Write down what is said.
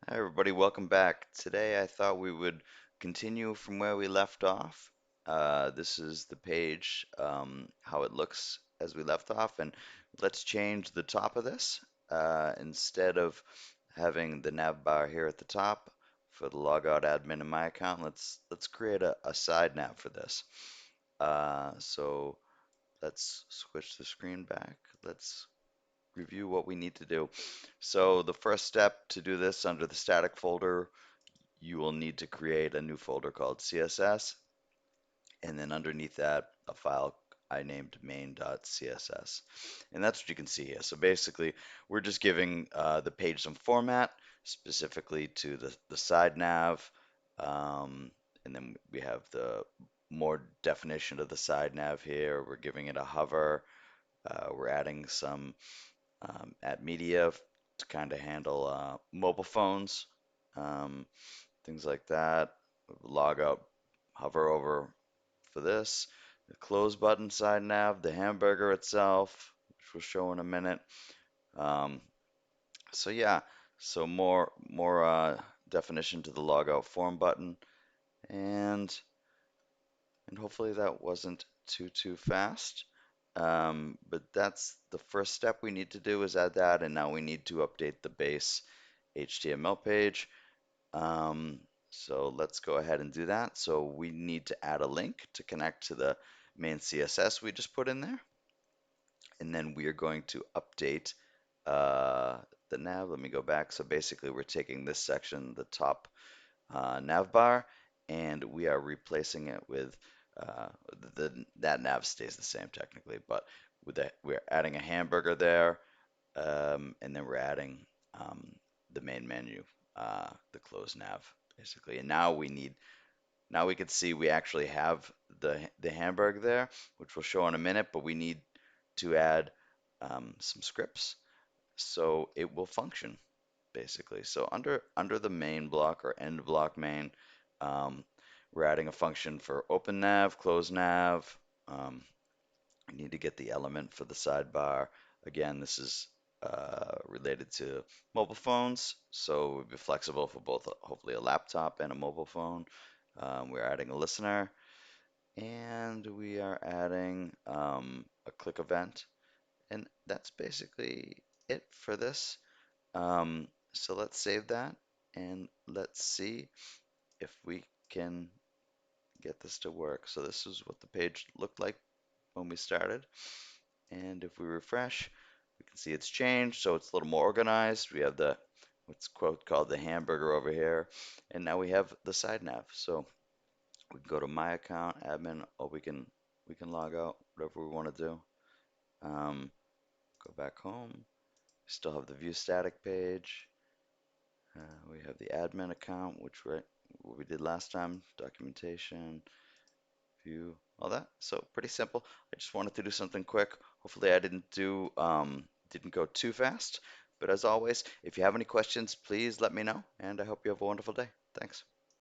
Hi everybody, welcome back. Today I thought we would continue from where we left off. This is the page, how it looks as we left off, and let's change the top of this. Instead of having the nav bar here at the top for the logout admin in my account, let's create a side nav for this. So let's switch the screen back. Let's review what we need to do. So the first step to do this under the static folder, you will need to create a new folder called CSS, and then underneath that, a file I named main.css. And that's what you can see here. So basically, we're just giving the page some format, specifically to the side nav, and then we have the more definition of the side nav here. We're giving it a hover. We're adding some at media to kind of handle mobile phones, um, things like that. Log out, hover over for this. The close button side nav, the hamburger itself, which we'll show in a minute. Um, so yeah, so more definition to the logout form button, and and hopefully that wasn't too fast. But that's the first step we need to do is add that, and now we need to update the base HTML page. Um, so let's go ahead and do that. So we need to add a link to connect to the main CSS we just put in there, and then we are going to update uh, the nav. Let me go back. So basically, we're taking this section, the top nav bar, and we are replacing it with uh, that nav stays the same technically, but with that we're adding a hamburger there, and then we're adding um, the main menu, the close nav basically. And now we can see we actually have the hamburger there, which we'll show in a minute, but we need to add some scripts so it will function basically. So under the main block or end block main, um, we're adding a function for open nav, close nav. We need to get the element for the sidebar. Again, this is related to mobile phones, so we'll be flexible for both hopefully a laptop and a mobile phone. We're adding a listener, and we are adding a click event, and that's basically it for this. So let's save that and let's see if we can get this to work. So this is what the page looked like when we started. And if we refresh, we can see it's changed. So it's a little more organized. We have the what's quote called the hamburger over here. And now we have the side nav. So we can go to my account, admin, or we can log out, whatever we want to do. Um, go back home. Still have the view static page. We have the admin account, which what we did last time, documentation, view, all that. So pretty simple. I just wanted to do something quick. Hopefully I didn't go too fast. But as always, if you have any questions, please let me know, and I hope you have a wonderful day. Thanks.